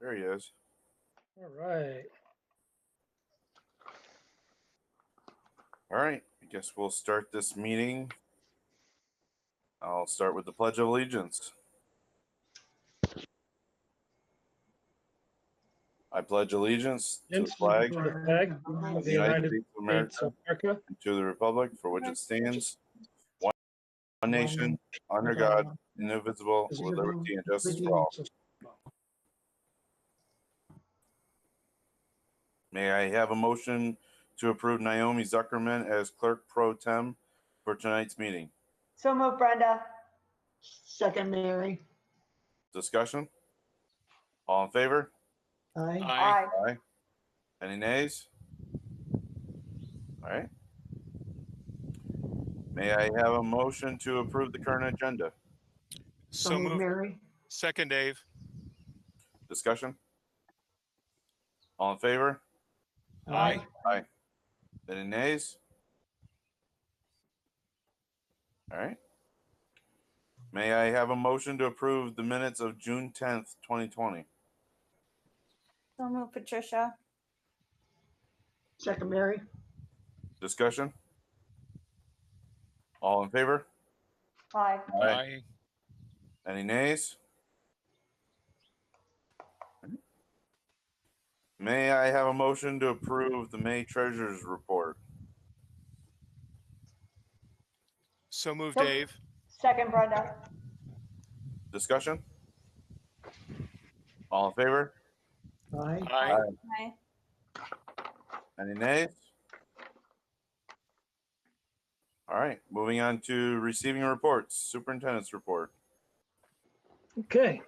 There he is. All right. All right, I guess we'll start this meeting. I'll start with the Pledge of Allegiance. I pledge allegiance to the flag To the flag of the United States of America America, and to the republic for which it stands, one nation, under God, indivisible, with liberty and justice for all. May I have a motion to approve Naomi Zuckerman as clerk pro tem for tonight's meeting? So moved, Brenda. Second, Mary. Discussion? All in favor? Aye. Aye. Aye. Any nays? All right. May I have a motion to approve the current agenda? So moved, Mary. Second, Dave. Discussion? All in favor? Aye. Aye. Any nays? All right. May I have a motion to approve the minutes of June 10th, 2020? So moved, Patricia. Second, Mary. Discussion? All in favor? Aye. Aye. Any nays? May I have a motion to approve the May Treasurer's Report? So moved, Nope. Dave. Second, Brenda. Discussion? All in favor? Aye. Aye. Aye. Any nays? All right, moving on to receiving reports. Superintendent's report. Okay.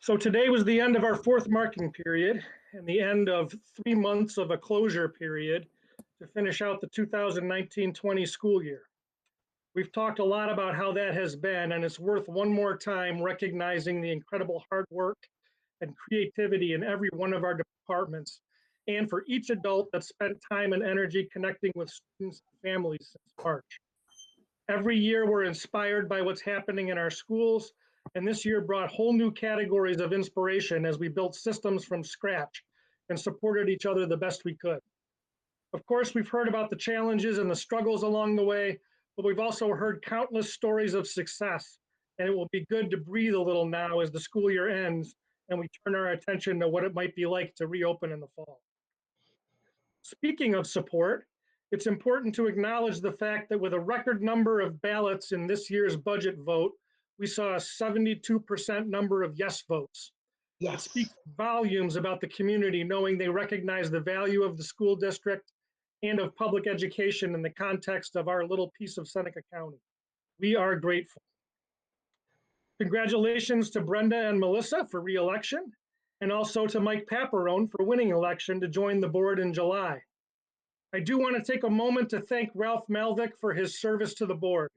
So today was the end of our fourth marking period and the end of 3 months of a closure period to finish out the 2019-20 school year. We've talked a lot about how that has been, and it's worth one more time recognizing the incredible hard work and creativity in every one of our departments, and for each adult that spent time and energy connecting with students and families since March. Every year we're inspired by what's happening in our schools, and this year brought whole new categories of inspiration as we built systems from scratch and supported each other the best we could. Of course, we've heard about the challenges and the struggles along the way, but we've also heard countless stories of success, and it will be good to breathe a little now as the school year ends and we turn our attention to what it might be like to reopen in the fall. Speaking of support, it's important to acknowledge the fact that with a record number of ballots in this year's budget vote, we saw a 72% number of yes votes. It Yes. speaks volumes about the community knowing they recognize the value of the school district and of public education in the context of our little piece of Seneca County. We are grateful. Congratulations to Brenda and Melissa for re-election, and also to Mike Paparone for winning election to join the board in July. I do want to take a moment to thank Ralph Malvik for his service to the board.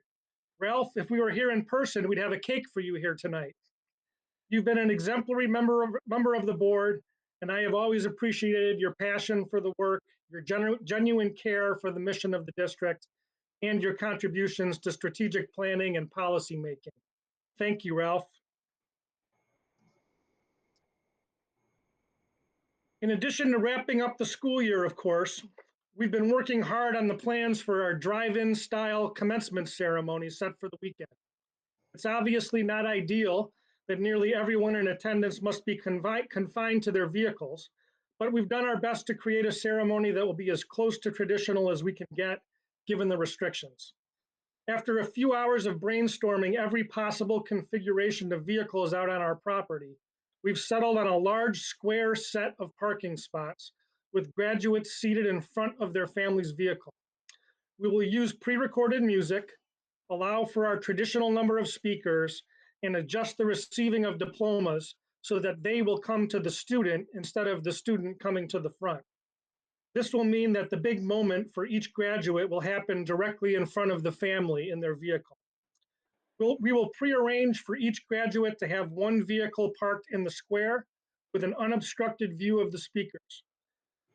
Ralph, if we were here in person, we'd have a cake for you here tonight. You've been an exemplary member of the board, and I have always appreciated your passion for the work, your genuine care for the mission of the district, and your contributions to strategic planning and policy making. Thank you, Ralph. In addition to wrapping up the school year, of course, we've been working hard on the plans for our drive-in style commencement ceremony set for the weekend. It's obviously not ideal that nearly everyone in attendance must be confined to their vehicles, but we've done our best to create a ceremony that will be as close to traditional as we can get, given the restrictions. After a few hours of brainstorming every possible configuration of vehicles out on our property, we've settled on a large square set of parking spots with graduates seated in front of their family's vehicle. We will use pre-recorded music, allow for our traditional number of speakers, and adjust the receiving of diplomas so that they will come to the student instead of the student coming to the front. This will mean that the big moment for each graduate will happen directly in front of the family in their vehicle. We will pre-arrange for each graduate to have one vehicle parked in the square with an unobstructed view of the speakers.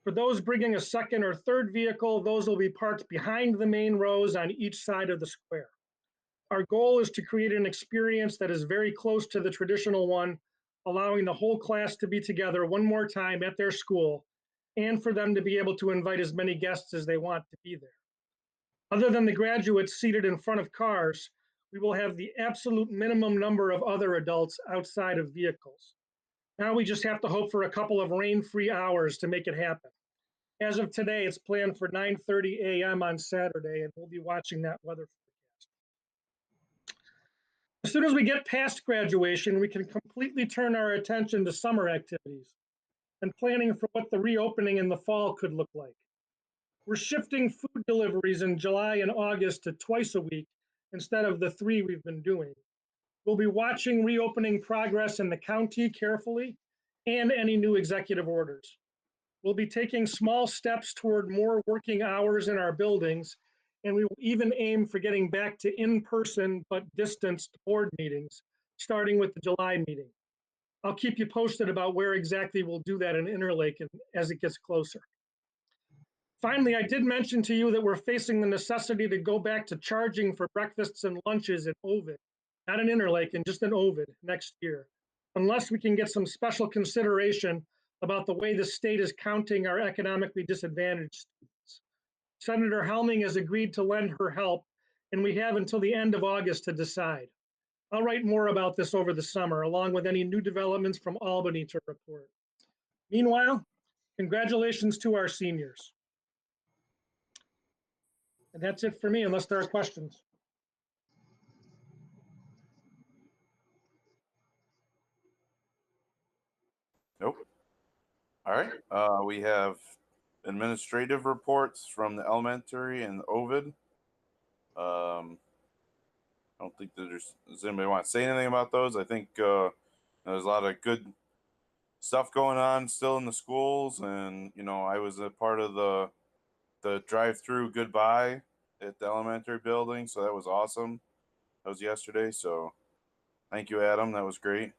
For those bringing a second or third vehicle, those will be parked behind the main rows on each side of the square. Our goal is to create an experience that is very close to the traditional one, allowing the whole class to be together one more time at their school and for them to be able to invite as many guests as they want to be there. Other than the graduates seated in front of cars, we will have the absolute minimum number of other adults outside of vehicles. Now we just have to hope for a couple of rain-free hours to make it happen. As of today, it's planned for 9:30 a.m. on Saturday, and we'll be watching that weather forecast. As soon as we get past graduation, we can completely turn our attention to summer activities and planning for what the reopening in the fall could look like. We're shifting food deliveries in July and August to twice a week instead of the 3 we've been doing. We'll be watching reopening progress in the county carefully and any new executive orders. We'll be taking small steps toward more working hours in our buildings, and we will even aim for getting back to in-person but distanced board meetings, starting with the July meeting. I'll keep you posted about where exactly we'll do that in Interlake as it gets closer. Finally, I did mention to you that we're facing the necessity to go back to charging for breakfasts and lunches in Ovid, not in Interlake, and just in Ovid next year, unless we can get some special consideration about the way the state is counting our economically disadvantaged students. Senator Helming has agreed to lend her help, and we have until the end of August to decide. I'll write more about this over the summer, along with any new developments from Albany to report. Meanwhile, congratulations to our seniors. And that's it for me, unless there are questions. Nope. All right. We have administrative reports from the elementary and Ovid. I don't think that does anybody want to say anything about those. I think there's a lot of good stuff going on still in the schools, and I was a part of the drive-through goodbye at the elementary building, so that was awesome. That was yesterday, so thank you, Adam. That was great.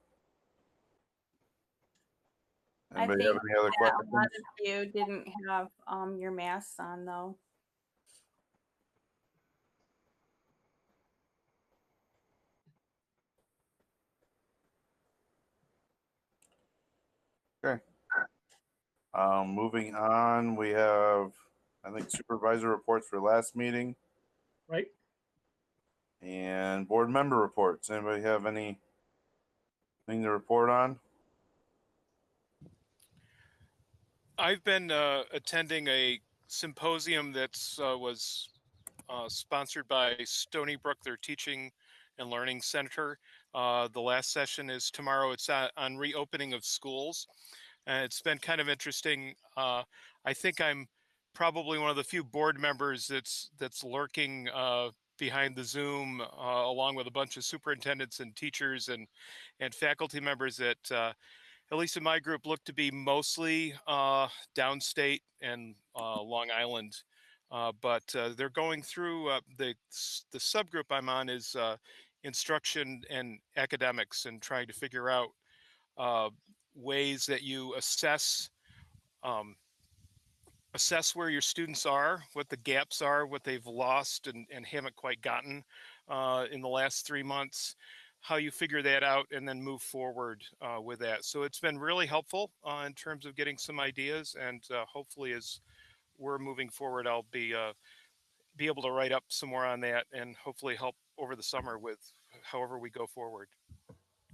I Anybody think have any other a lot questions? of you didn't have your masks on though. Okay. Moving on, we have, I think, supervisor reports for last meeting Right? and board member reports. Anybody have anything to report on? I've been attending a symposium that was sponsored by Stony Brook, their teaching and learning center. The last session is tomorrow. It's on reopening of schools. And it's been kind of interesting. I think I'm probably one of the few board members that's lurking behind the Zoom, along with a bunch of superintendents and teachers and faculty members that, at least in my group, look to be mostly downstate and Long Island. But they're going through the subgroup I'm on is instruction and academics, and trying to figure out ways that you assess where your students are, what the gaps are, what they've lost and haven't quite gotten in the last 3 months, how you figure that out and then move forward with that. So it's been really helpful in terms of getting some ideas, and hopefully as we're moving forward, I'll be able to write up some more on that and hopefully help over the summer with however we go forward.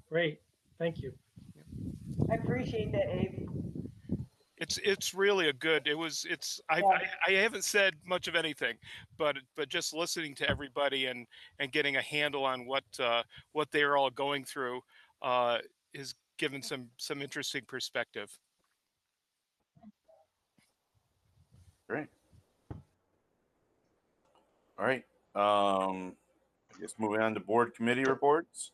Great. Thank you. I appreciate that, Abe. It's really a good. I haven't said much of anything, but just listening to everybody and getting a handle on what they're all going through has given some interesting perspective. Great. All right. I guess moving on to board committee reports.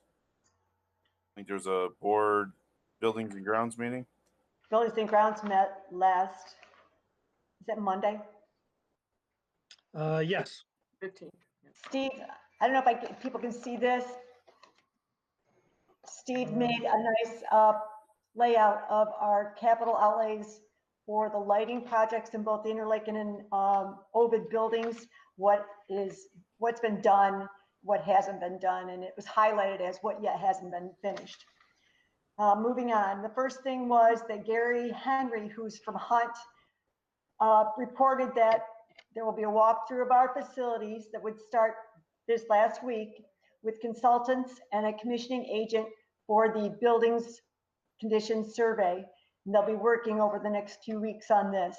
I think there's a board buildings and grounds meeting. Buildings and Grounds met last, is that Monday? Yes. 15. Steve, I don't know if people can see this. Steve made a nice layout of our capital outlays for the lighting projects in both Interlake and in Ovid buildings, what's been done, what hasn't been done, and it was highlighted as what yet hasn't been finished. Moving on, the first thing was that Gary Henry, who's from Hunt, reported that there will be a walkthrough of our facilities that would start this last week with consultants and a commissioning agent for the buildings conditions survey. And they'll be working over the next few weeks on this.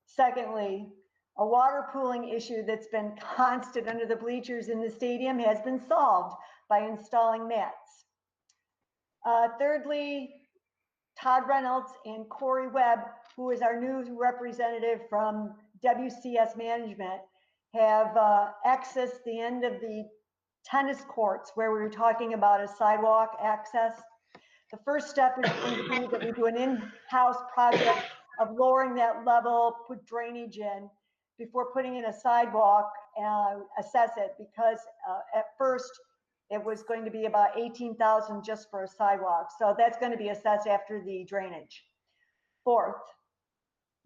Secondly, a water pooling issue that's been constant under the bleachers in the stadium has been solved by installing mats. Thirdly, Todd Reynolds and Corey Webb, who is our new representative from WCS Management, have accessed the end of the tennis courts where we were talking about a sidewalk access. The first step is going to be that we do an in-house project of lowering that level, put drainage in before putting in a sidewalk and assess it, because at first it was going to be about 18,000 just for a sidewalk. So that's going to be assessed after the drainage. Fourth,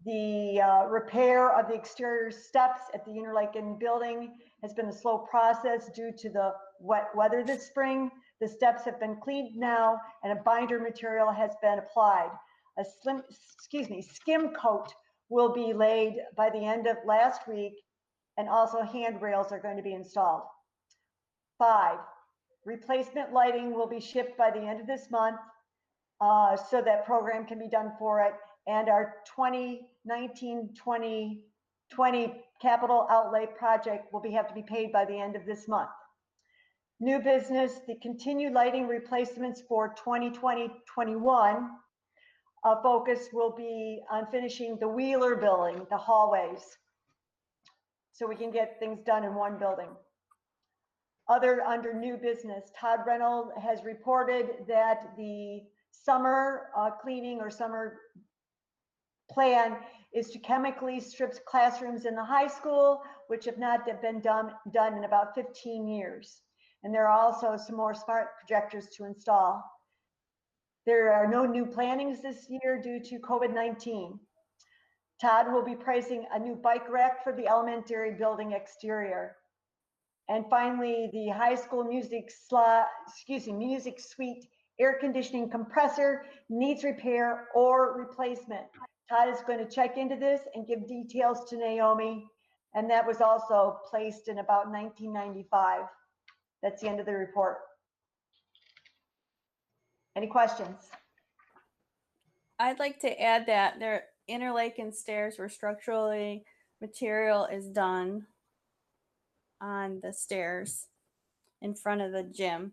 the repair of the exterior steps at the Interlaken building has been a slow process due to the wet weather this spring. The steps have been cleaned now and a binder material has been applied. A skim coat will be laid by the end of last week, and also handrails are going to be installed. 5, replacement lighting will be shipped by the end of this month, so that program can be done for it. And our 2019-2020 capital outlay project will have to be paid by the end of this month. New business, the continued lighting replacements for 2020-21 focus will be on finishing the Wheeler building, the hallways, so we can get things done in one building. Other under new business, Todd Reynolds has reported that the summer cleaning or summer plan is to chemically strip classrooms in the high school, which have not been done in about 15 years. And there are also some more smart projectors to install. There are no new plannings this year due to COVID-19. Todd will be pricing a new bike rack for the elementary building exterior. And finally, the high school music suite air conditioning compressor needs repair or replacement. Todd is going to check into this and give details to Naomi. And that was also placed in about 1995. That's the end of the report. Any questions? I'd like to add that their Interlaken stairs where structurally material is done on the stairs in front of the gym.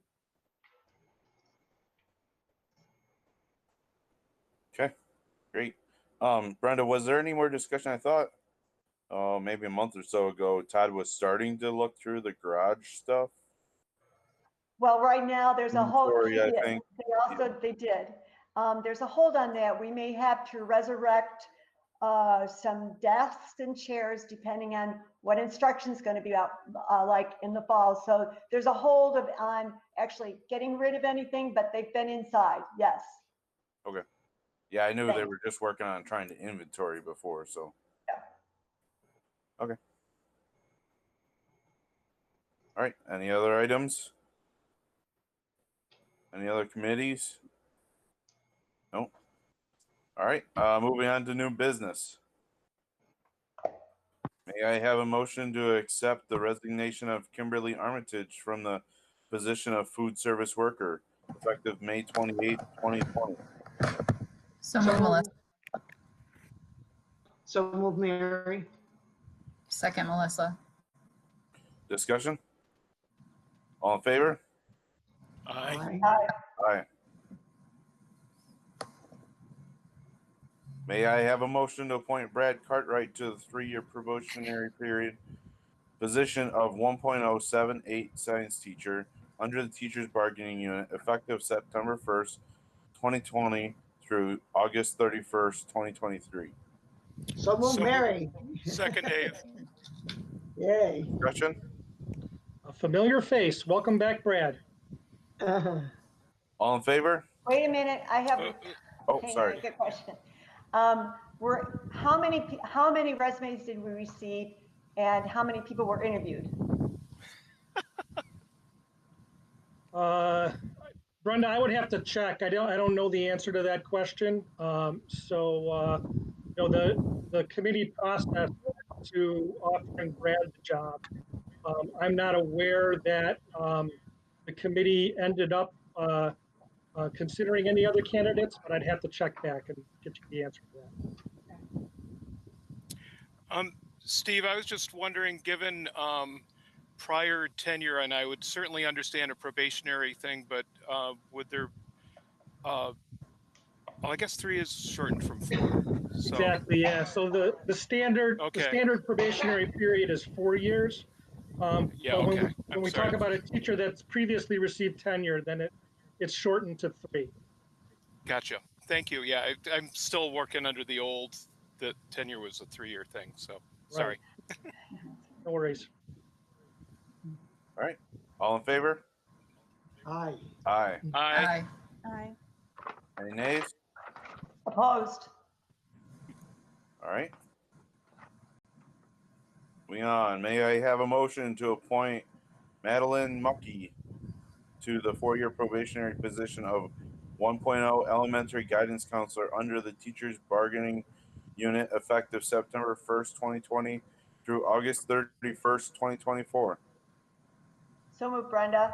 Okay, great. Brenda, was there any more discussion? I thought maybe a month or so ago, Todd was starting to look through the garage stuff. Well, right now there's a hold. Inventory, I think. They did. There's a hold on that. We may have to resurrect some desks and chairs depending on what instruction is going to be out like in the fall. So there's a hold on actually getting rid of anything, but they've been inside. Yes. Okay. Yeah, I knew they Thanks. were just working on trying to inventory before. So. Yeah. Okay. All right. Any other items? Any other committees? Nope. All right. Moving on to new business. May I have a motion to accept the resignation of Kimberly Armitage from the position of food service worker effective May 28th, 2020? So moved, Melissa. So move, Mary. Second, Melissa. Discussion? All in favor? Aye. Aye. May I have a motion to appoint Brad Cartwright to the 3-year probationary period position of 1.078 science teacher under the teachers bargaining unit effective September 1st, 2020 through August 31st, 2023. So move, So Mary. Second, Dave. Yay. Discussion? A familiar face. Welcome back, Brad. All in favor? Wait a minute. I have. Oh, Hang on, sorry. good question. How many resumes did we receive, and how many people were interviewed? Brenda, I would have to check. I don't know the answer to that question. The committee process to offering Brad the job. I'm not aware that the committee ended up considering any other candidates, but I'd have to check back and get you the answer to that. Steve, I was just wondering, given prior tenure, and I would certainly understand a probationary thing, but would there? Well, I guess 3 is shortened from 4. So, Exactly. Yeah. So the standard okay. probationary period is 4 years. Yeah. But Okay. when we talk about a teacher that's previously received tenure, then it's shortened to 3. Gotcha. Thank you. Yeah, I'm still working under the old. The tenure was a 3-year thing. So sorry. Right. No worries. All right. All in favor? Aye. Aye. Aye. Aye. Aye. Any nays? Opposed? All right. Moving on. May I have a motion to appoint Madeline Muckey to the 4-year probationary position of 1.0 elementary guidance counselor under the teachers bargaining unit effective September 1st, 2020 through August 31st, 2024. So moved, Brenda.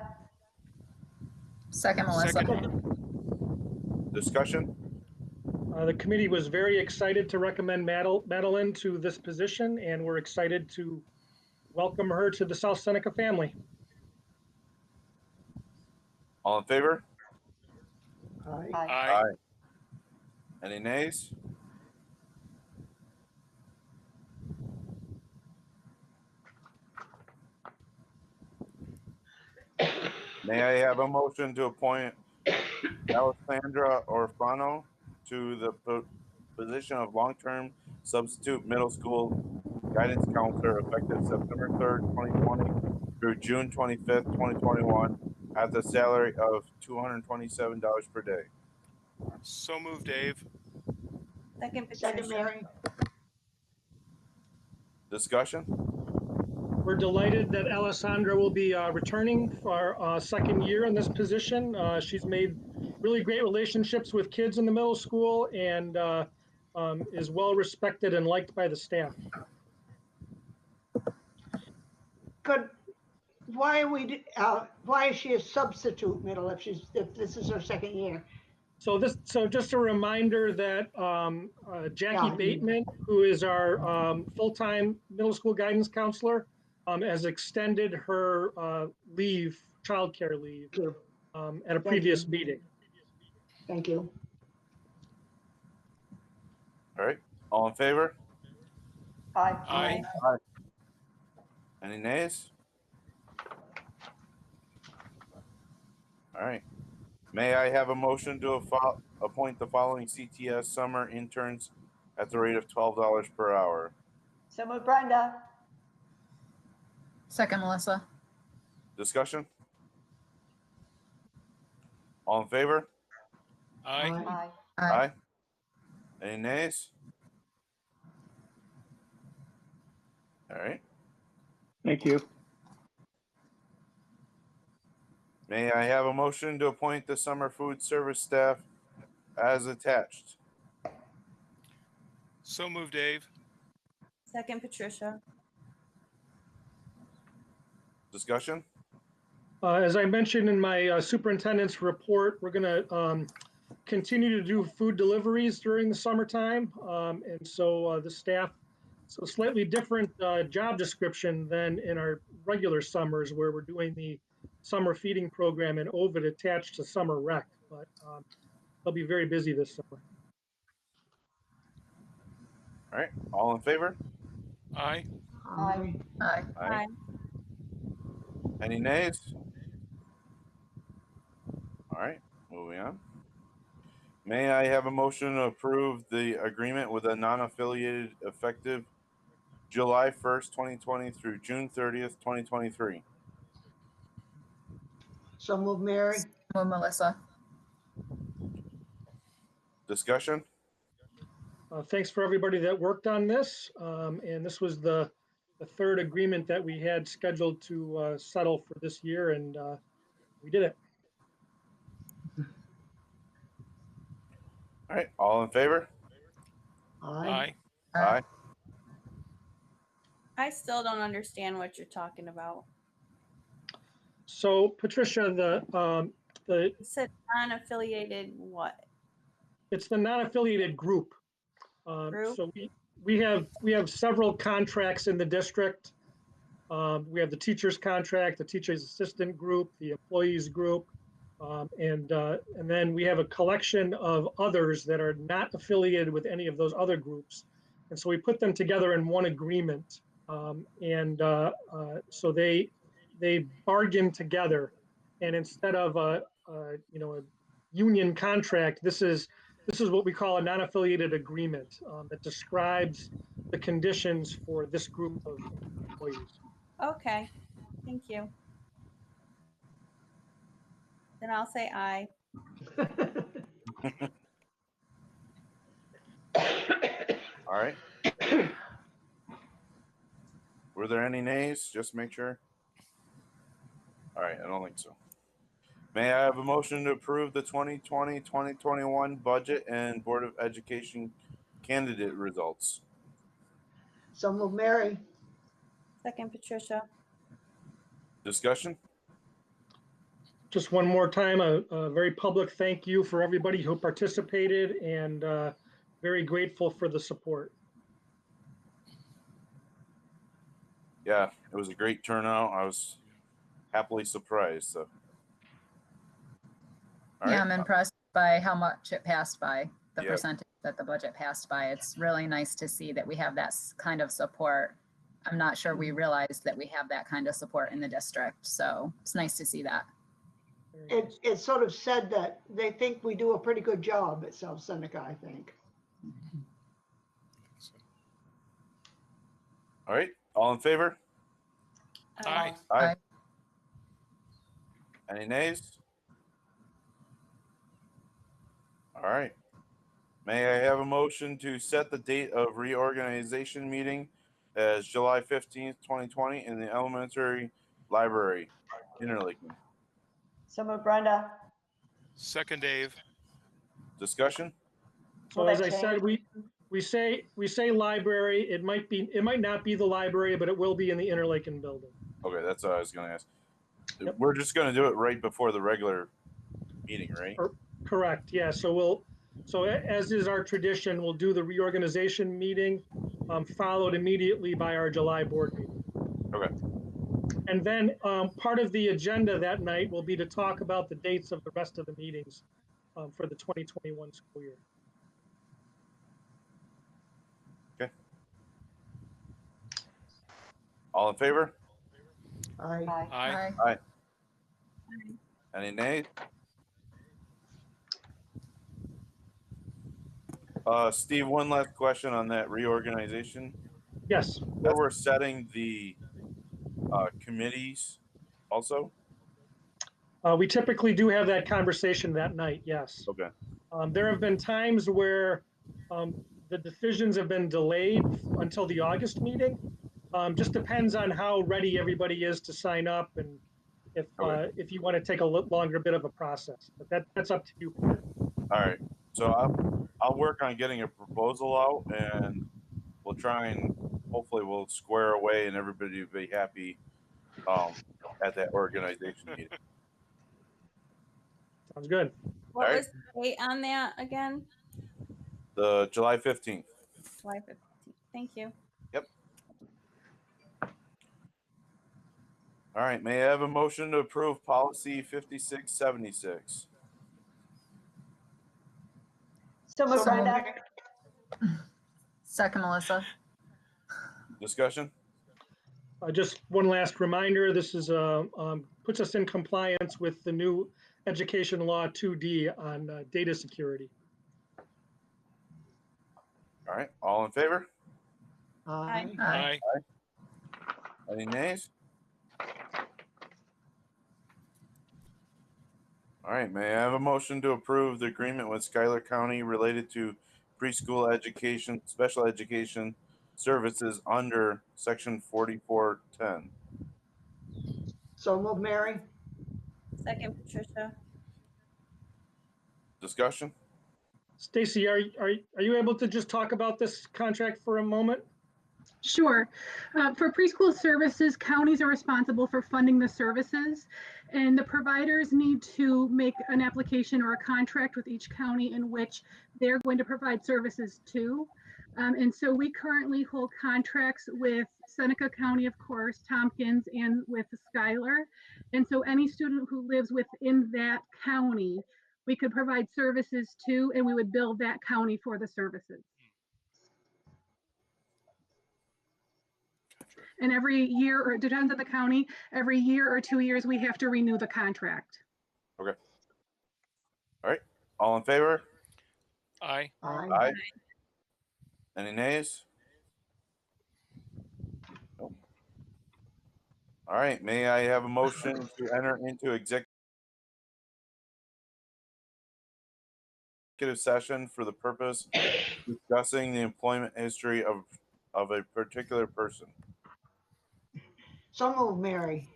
Second, Melissa. Second. Discussion? The committee was very excited to recommend Madeline to this position, and we're excited to welcome her to the South Seneca family. All in favor? Aye. Aye. Aye. Any nays? May I have a motion to appoint Alessandra Orfano to the position of long-term substitute middle school guidance counselor effective September 3rd, 2020 through June 25th, 2021 at the salary of $227 per day. So moved, Dave. Second, Patricia. Second, Mary. Discussion? We're delighted that Alessandra will be returning for a second year in this position. She's made really great relationships with kids in the middle school and is well respected and liked by the staff. Good. Why is she a substitute middle if this is her second year? So just a reminder that Jackie Yeah. Bateman, who is our full-time middle school guidance counselor, has extended her childcare leave, Sure. at a previous meeting. Thank you. All right. All in favor? Aye. Aye. Any nays? All right. May I have a motion to appoint the following CTS summer interns at the rate of $12 per hour? So moved, Brenda. Second, Melissa. Discussion? All in favor? Aye. Aye. Aye. Any nays? All right. Thank you. May I have a motion to appoint the summer food service staff as attached? So moved, Dave. Second, Patricia. Discussion? As I mentioned in my superintendent's report, we're going to continue to do food deliveries during the summertime. And so the staff, so slightly different job description than in our regular summers where we're doing the summer feeding program in Ovid attached to summer rec. But they'll be very busy this summer. All right. All in favor? Aye. Aye. Aye. Aye. Any nays? All right. Moving on. May I have a motion to approve the agreement with a non-affiliated effective July 1st, 2020 through June 30th, 2023? So move, Mary. Move, Melissa. Discussion? Thanks for everybody that worked on this. And this was the third agreement that we had scheduled to settle for this year, and we did it. All right, all in favor? Aye. Aye. I still don't understand what you're talking about. So Patricia, You said non-affiliated what? it's the non-affiliated group. Group? So we have several contracts in the district. We have the teacher's contract, the teacher's assistant group, the employees group, and then we have a collection of others that are not affiliated with any of those other groups. And so we put them together in one agreement. So they bargain together. And instead of a union contract, this is what we call a non-affiliated agreement that describes the conditions for this group of employees. Okay, thank you. Then I'll say aye. All right. Were there any nays? Just make sure. All right, I don't think so. May I have a motion to approve the 2020-2021 budget and Board of Education candidate results? So move Mary. Second, Patricia. Discussion? Just one more time, a very public thank you for everybody who participated, and very grateful for the support. Yeah, it was a great turnout. I was happily surprised. So, all Yeah, right. I'm impressed by how much it passed by, the Yep. percentage that the budget passed by. It's really nice to see that we have that kind of support. I'm not sure we realized that we have that kind of support in the district. So it's nice to see that. Very nice. It sort of said that they think we do a pretty good job at South Seneca, I think. All right. All in favor? Aye. Aye. Any nays? All right. May I have a motion to set the date of reorganization meeting as July 15th, 2020 in the elementary library, Interlaken? So moved, Brenda. Second, Dave. Discussion? So Will as that I said, change? we say library. It might not be the library, but it will be in the Interlaken building. Okay, that's what I was going to ask. Yep. We're just going to do it right before the regular meeting, right? Correct. Yeah. So as is our tradition, we'll do the reorganization meeting, followed immediately by our July board meeting. Okay. And then part of the agenda that night will be to talk about the dates of the rest of the meetings for the 2021 school year. Okay. All in favor? Aye. Aye. Aye. Any nays? Steve, one last question on that reorganization. Yes. That we're setting the committees also? We typically do have that conversation that night. Yes. Okay. There have been times where the decisions have been delayed until the August meeting. Just depends on how ready everybody is to sign up, and if you want to take a longer bit of a process. But that's up to you. All right. So I'll work on getting a proposal out, and we'll try and hopefully we'll square away and everybody will be happy at that organization meeting. Sounds good. What All right. was the date on that again? The July 15th. July 15th. Thank you. Yep. All right. May I have a motion to approve policy 5676? So moved, So moved, Brenda. Mary. Second, Melissa. Discussion? Just one last reminder, this is puts us in compliance with the new Education Law 2D on data security. All right. All in favor? Aye. Aye. Any nays? All right. May I have a motion to approve the agreement with Schuyler County related to preschool education, special education services under section 4410? So move Mary. Second, Patricia. Discussion? Stacy, are you able to just talk about this contract for a moment? Sure. For preschool services, counties are responsible for funding the services, and the providers need to make an application or a contract with each county in which they're going to provide services to. And so we currently hold contracts with Seneca County, of course, Tompkins, and with Schuyler. And so any student who lives within that county, we could provide services to, and we would bill that county for the services. And every year, or it depends on the county, every year or 2 years, we have to renew the contract. Okay. All right. All in favor? Aye. Aye. Any nays? Nope. All right. May I have a motion to enter into executive session for the purpose of discussing the employment history of a particular person? So move, Mary.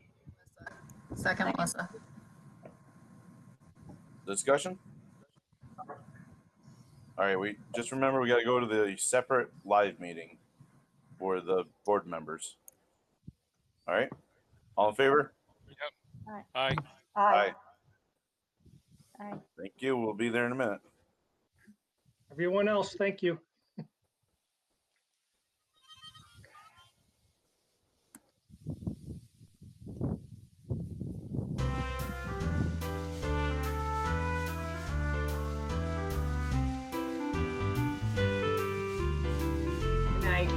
Second, Melissa. Discussion? All right. We just remember we got to go to the separate live meeting for the board members. All right. All in favor? Aye. Aye. Aye. Thank you. We'll be there in a minute. Everyone else, thank you. Good night.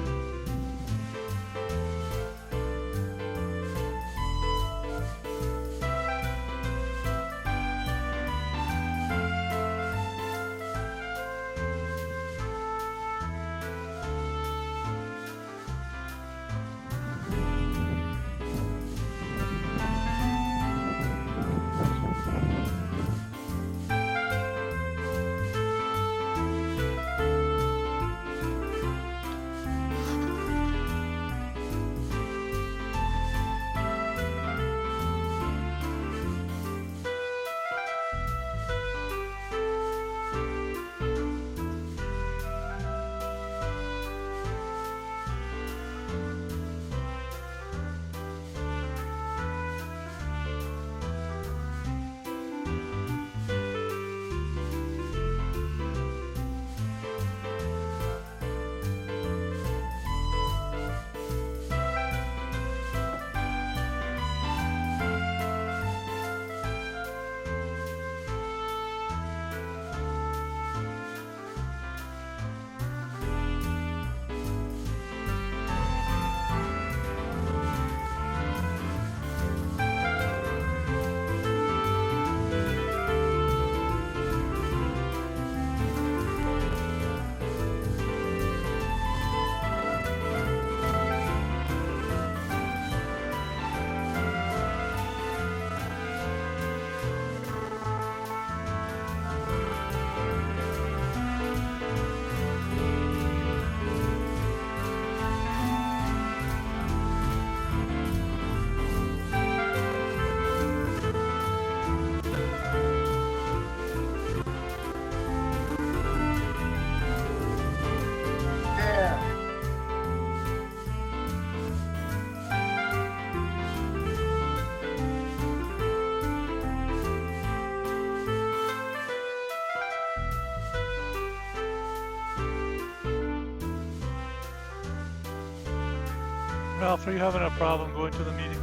Ralph, are you having a problem going to the meeting?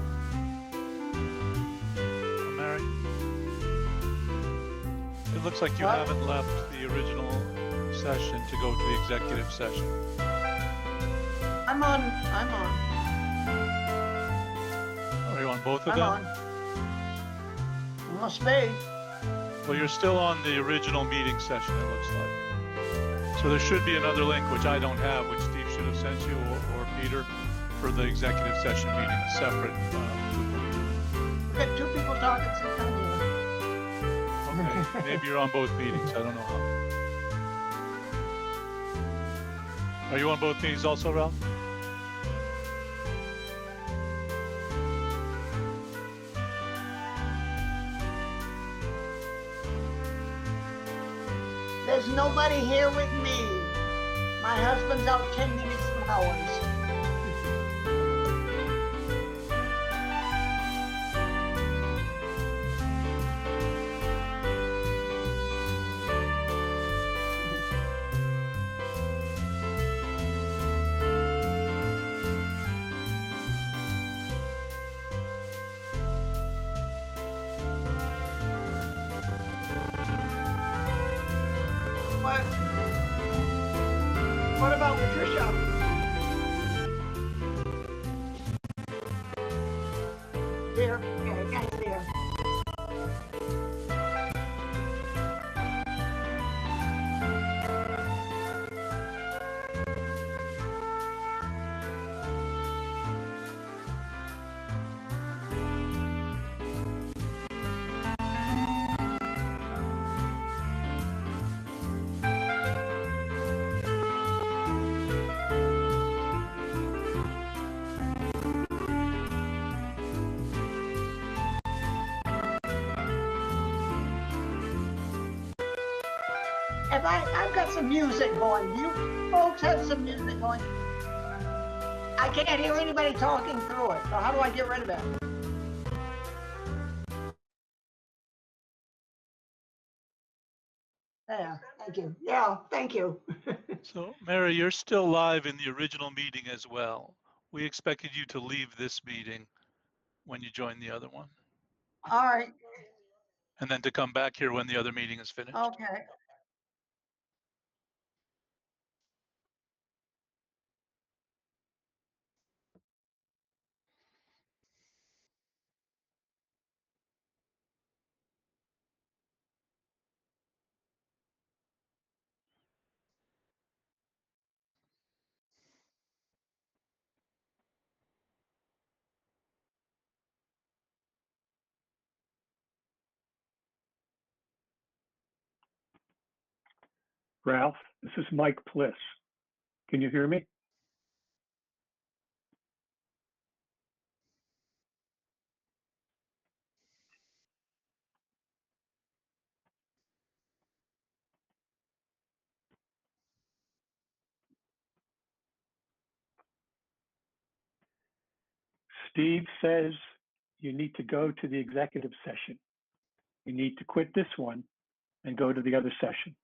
Or Mary? It looks like you What? haven't left the original session to go to the executive session. I'm on. Are you on both of I'm them? on. Must be. Well, you're still on the original meeting session, it looks like. So there should be another link, which I don't have, which Steve should have sent you, or Peter, for the executive session meeting, a separate. We got two people talking at the same time here. Okay, maybe you're on both meetings. I don't know how. Are you on both meetings also, Ralph? There's nobody here with me. My husband's out tending his flowers. What about Patricia? There, okay, that's there. If I've got some music going. Do you folks have some music going? I can't hear anybody talking through it. So how do I get rid of it? There, thank you. Yeah, thank you. So, Mary, you're still live in the original meeting as well. We expected you to leave this meeting when you join the other one, All right, and then to come back here when the other meeting is finished. okay. Ralph, this is Mike Pliss. Can you hear me? Steve says you need to go to the executive session. You need to quit this one and go to the other session.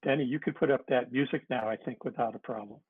Denny, you could put up that music now, I think, without a problem.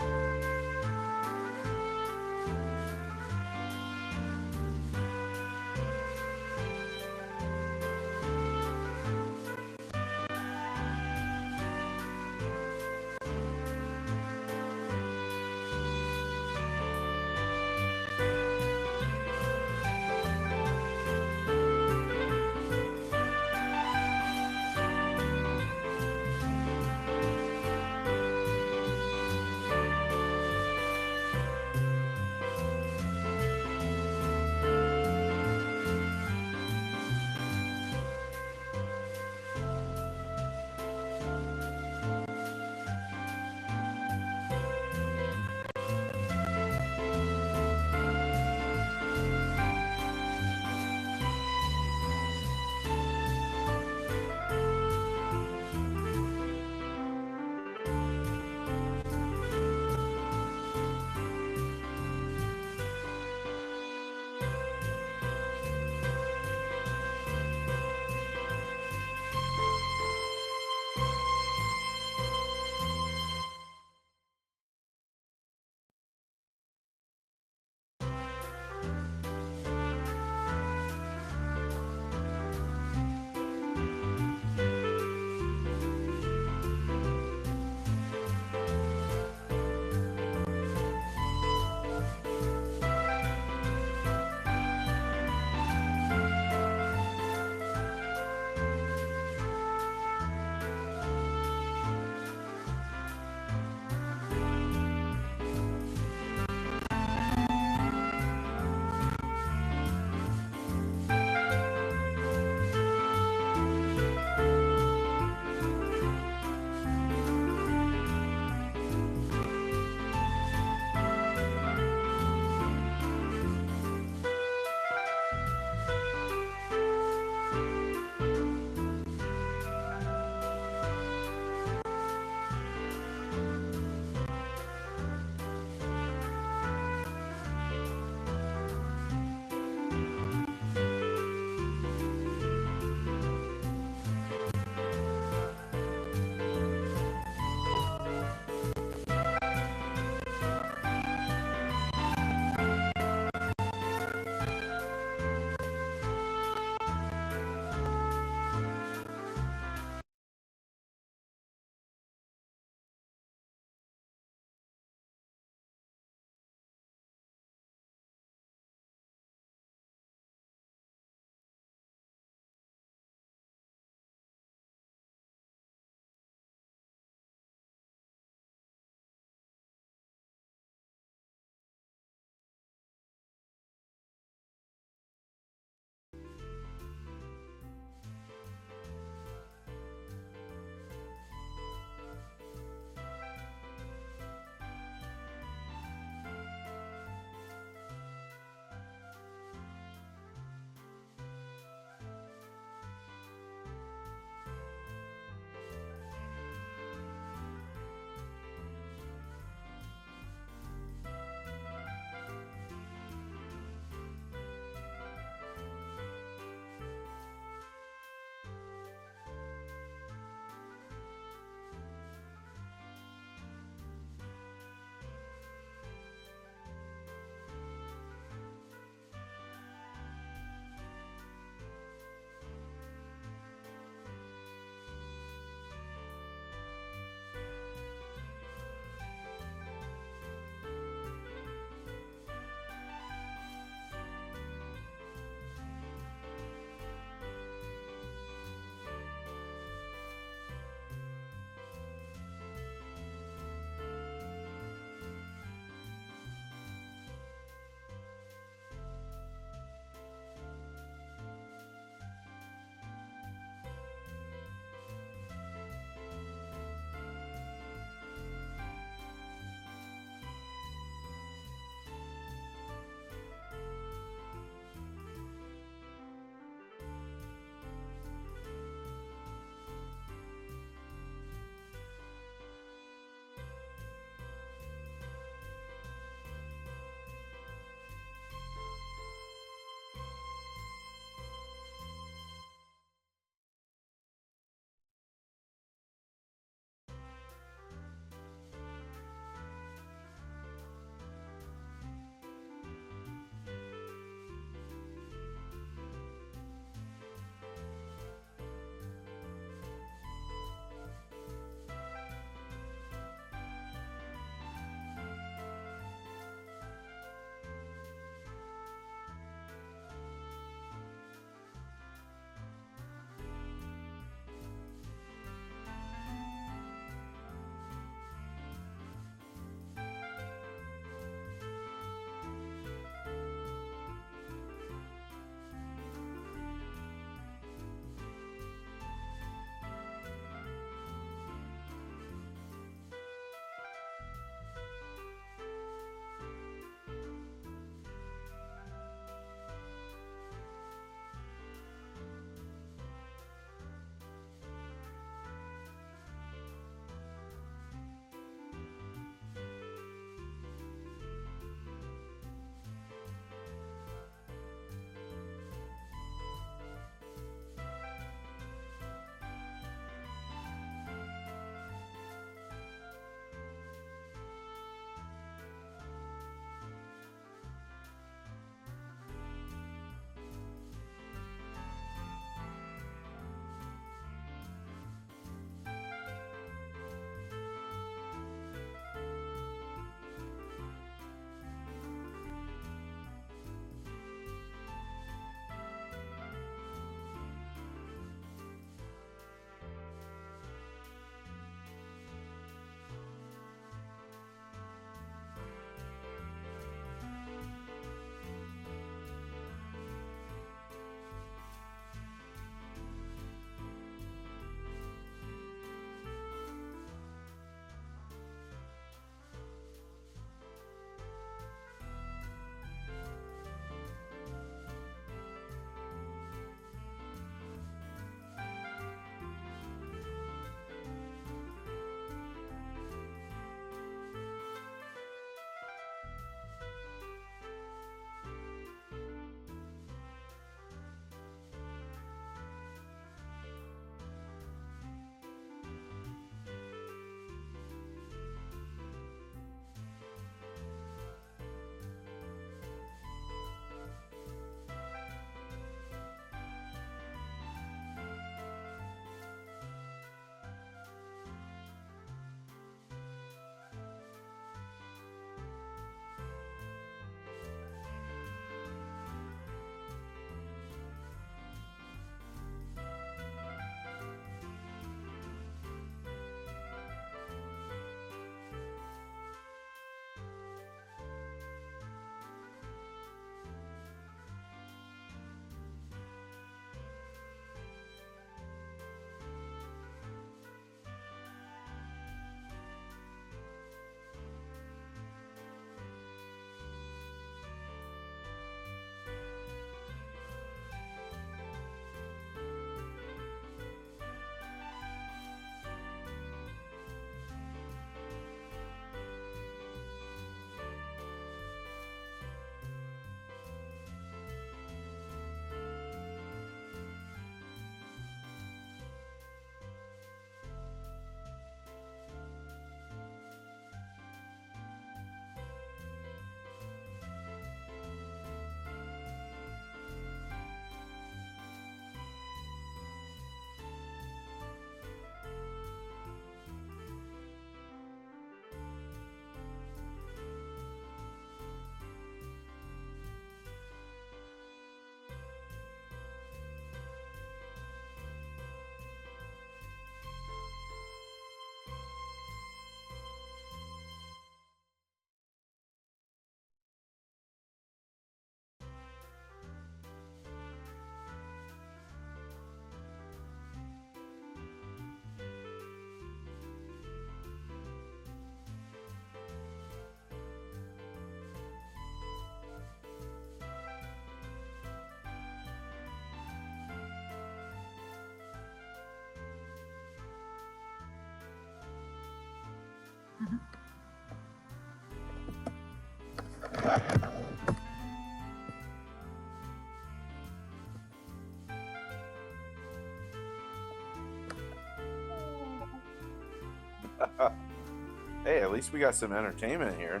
Hey, at least we got some entertainment here.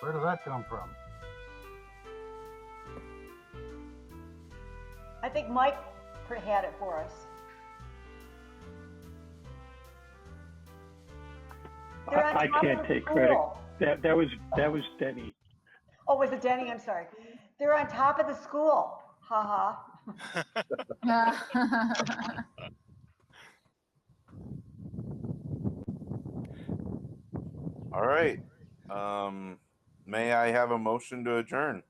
Where does that come from? I think Mike had it for us. They're on I top can't of the take credit. school. That was Denny. Oh, was it Denny? I'm sorry. They're on top of the school. Ha ha. All right. May I have a motion to adjourn?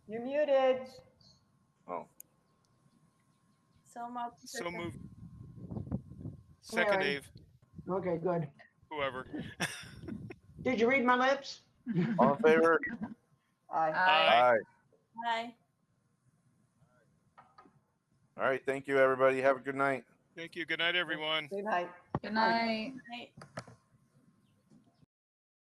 You're muted. Oh, So moved. Second, Mary. Dave. Okay, good. Whoever. Did you read my lips? all in favor? Aye. Aye. Bye. All right. Thank you, everybody. Have a good night. Thank you. Good night, everyone. Good night. Good night. Night.